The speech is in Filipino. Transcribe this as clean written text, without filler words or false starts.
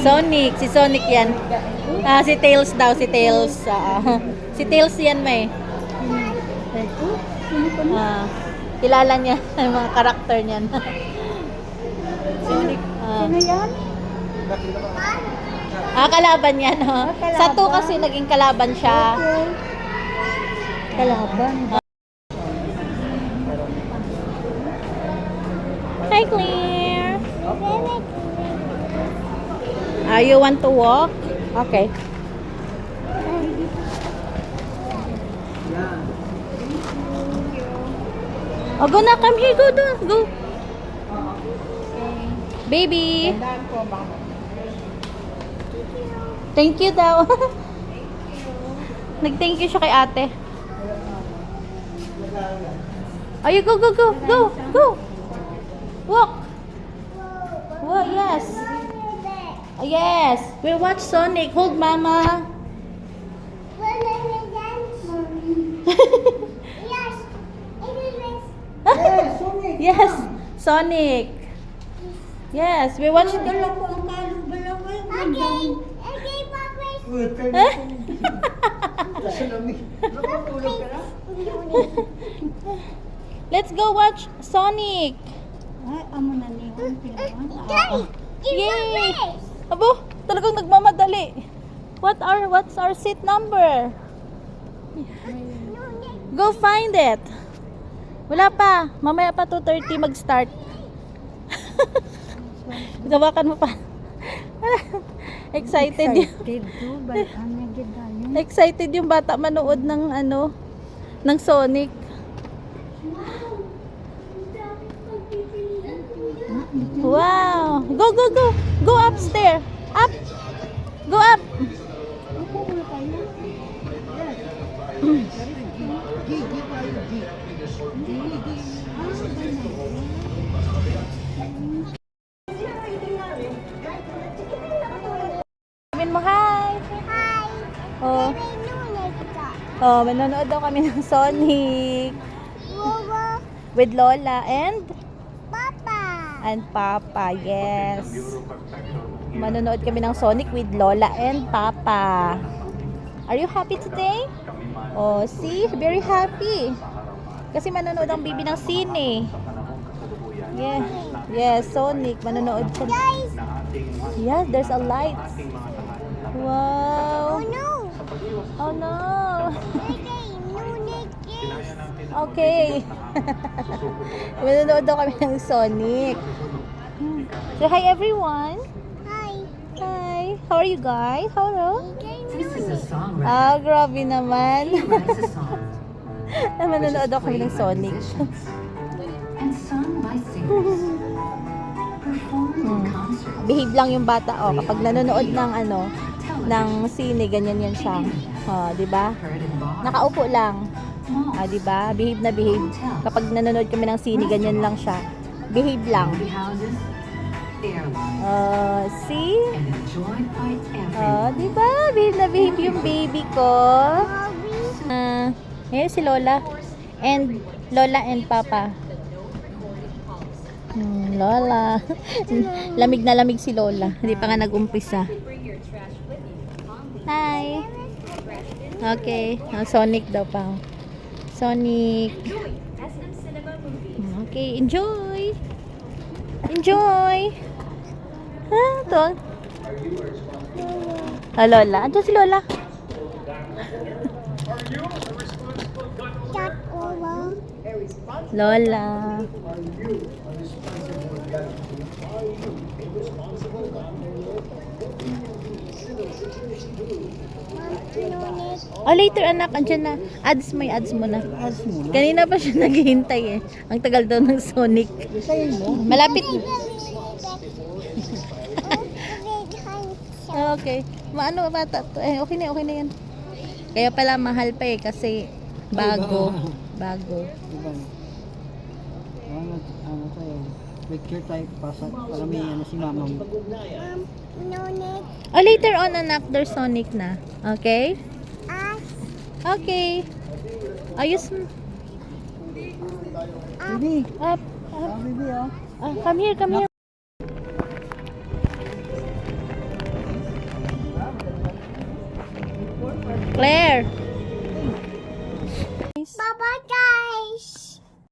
Sonic. Si Sonic yan. Si Tails daw. Si Tails. Si Tails yan, may. Kilala niya yung mga karakter niyan. Sonic. Sino yan? Kalaban niya, no? Kalaban. Sa 2 kasi naging kalaban siya. Okay. Kalaban. Hi, Claire. You want to walk? Okay. Oh, go na. Come here. Go. Go. Baby. Thank you daw. Nag-thank you siya kay ate. Ay, go. Go. Walk. Oh, yes. Yes. We watch Sonic. Hold mama. Yes. Sonic. Yes, we watch it. Let's go watch Sonic. Ay, amo na niyo. Yay! Abo, talagang nagmamadali. What's our seat number? Go find it. Wala pa. Mamaya pa 2:30 mag-start. Gawakan mo pa. Excited yung bata manood ng ng Sonic. Wow! Go upstairs. Up. Go up. Sabihin mo hi. Manonood daw kami ng Sonic. With Lola and Papa, yes. Manonood kami ng Sonic with Lola and Papa. Are you happy today? Oh, see? Very happy. Kasi manonood ang baby ng sine. Yeah. Yes, Sonic. Manonood siya. Yeah, there's a light. Wow. Oh no. Okay. Manonood daw kami ng Sonic. So, hi everyone. Hi. How are you guys? Hello. Grabe naman. Manonood daw kami ng Sonic. Behave lang yung bata. Kapag nanonood ng ng sine, ganyan yan siya. Di ba? Nakaupo lang. Di ba? Behave na behave. Kapag nanonood kami ng sine, ganyan lang siya. Behave lang. See? Di ba? Behave na behave yung baby ko. Si Lola. And Lola and Papa. Lola. Lamig na lamig si Lola. Hindi pa nga nag-umpisa. Hi. Okay. Sonic daw pa. Sonic. Okay. Enjoy. Ito. Lola. Andiyan si Lola. Lola. Later anak, andyan na. May ads mo na. Kanina pa siya naghihintay eh. Ang tagal daw ng Sonic. Malapit. Okay. Maano bata to? Okay na yan. Kaya pala mahal pa eh kasi bago. Picture type pasat para may si mama mo. Later on anak, there's Sonic na. Okay? Okay. Ayos mo. Baby. Up. Baby Come here. Claire.